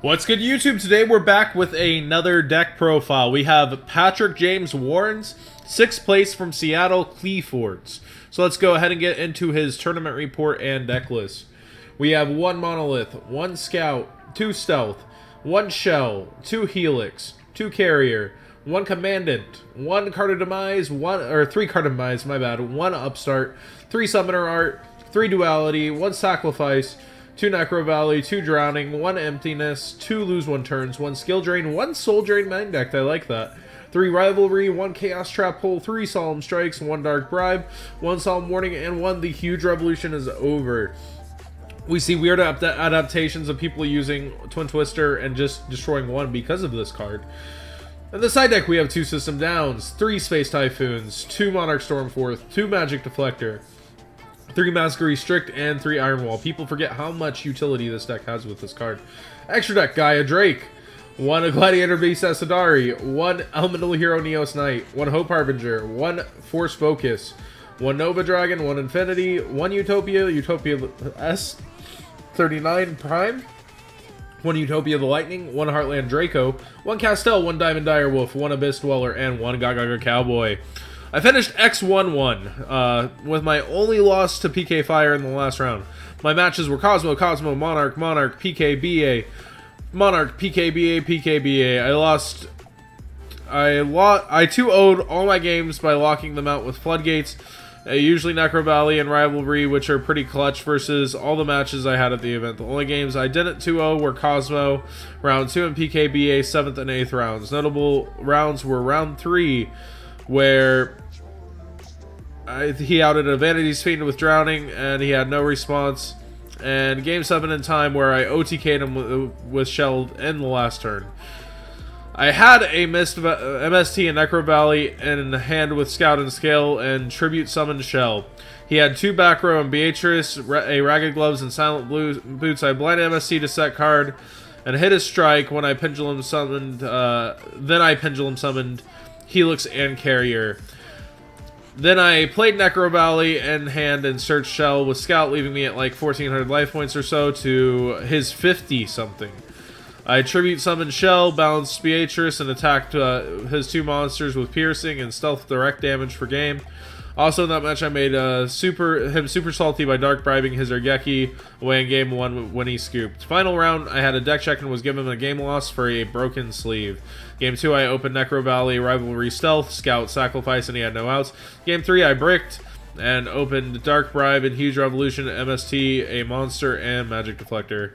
What's good, YouTube? Today we're back with another deck profile. We have Patrick James Warren's 6th place from Seattle, Qliphort. So let's go ahead and get into his tournament report and deck list. We have 1 Monolith, 1 Scout, 2 Stealth, 1 Shell, 2 Helix, 2 Carrier, 1 Commandant, 1 Qliphort Demise, 3 Qliphort Demise, my bad, 1 Upstart, 3 Summoner Art, 3 Duality, 1 Sacrifice, 2 Necro Valley, 2 Drowning, 1 Emptiness, 2 Lose 1 Turns, 1 Skill Drain, 1 Soul Drain Mind Deck, I like that. 3 Rivalry, 1 Chaos Trap Hole, 3 Solemn Strikes, 1 Dark Bribe, 1 Solemn Warning, and 1 The Huge Revolution is over. We see weird adaptations of people using Twin Twister and just destroying 1 because of this card. In the side deck, we have 2 System Downs, 3 Space Typhoons, 2 Monarch Stormforth, 2 Magic Deflector, 3 Mask Restrict, and 3 Iron Wall. People forget how much utility this deck has with this card. Extra deck, Gaia Drake, 1 Gladiator Beast Asadari, 1 Elemental Hero Neos Knight, 1 Hope Harbinger, 1 Force Focus, 1 Nova Dragon, 1 Infinity, 1 Utopia S39 Prime, 1 Utopia the Lightning, 1 Heartland Draco, 1 Castel, 1 Diamond Direwolf, 1 Abyss Dweller, and 1 Gaga Cowboy. I finished X1-1 with my only loss to PK Fire in the last round. My matches were Cosmo, Monarch, PKBA, Monarch, PKBA, PKBA. I 2-0'd all my games by locking them out with Floodgates, usually Necro Valley and Rivalry, which are pretty clutch versus all the matches I had at the event. The only games I didn't 2-0 were Cosmo, round 2, and PKBA, 7th and 8th rounds. Notable rounds were round 3, where he outed a Vanity's Fiend with Drowning, and he had no response. And Game 7 in Time, where I OTK'd him with Shell in the last turn. I had a MST and Necro Valley in hand with Scout and Scale, and Tribute Summoned Shell. He had 2 back row and Beatrice, a Ragged Gloves, and Silent Boots. I blind MST to set card, and hit a strike when I Pendulum Summoned, then I Pendulum Summoned Helix and Carrier. Then I played Necro Valley in hand and searched Shell with Scout, leaving me at like 1,400 life points or so to his 50-something. I Tribute Summoned Shell, balanced Beatrice, and attacked his 2 monsters with Piercing and Stealth Direct damage for game. Also in that match, I made him super salty by Dark Bribing his Ergeki away in Game 1 when he scooped. Final round, I had a deck check and was given a game loss for a broken sleeve. Game 2, I opened Necro Valley, Rivalry Stealth, Scout, Sacrifice, and he had no outs. Game 3, I bricked and opened Dark Bribe and Huge Revolution, MST, a Monster, and Magic Deflector.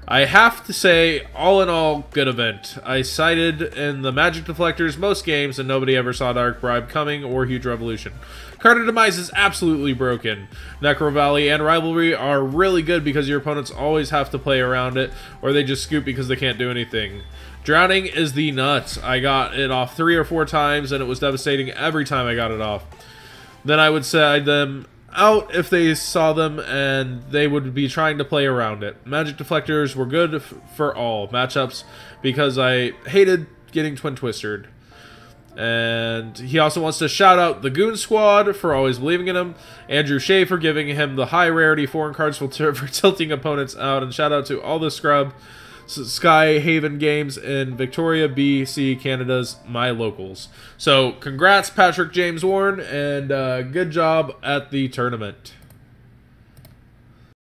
I have to say, all in all, good event. I sided in the Magic Deflectors most games, and nobody ever saw Dark Bribe coming or Huge Revolution. Qliphort Demise is absolutely broken. Necro Valley and Rivalry are really good because your opponents always have to play around it, or they just scoop because they can't do anything. Drowning is the nuts. I got it off 3 or 4 times, and it was devastating every time I got it off. Then I would side them out if they saw them, and they would be trying to play around it. Magic Deflectors were good for all matchups because I hated getting Twin Twistered. And he also wants to shout out the Goon Squad for always believing in him, Andrew Shea for giving him the high rarity foreign cards for tilting opponents out, and shout out to all the scrub Sky Haven games in Victoria, BC, Canada's my locals. So congrats, Patrick James Warren, and good job at the tournament.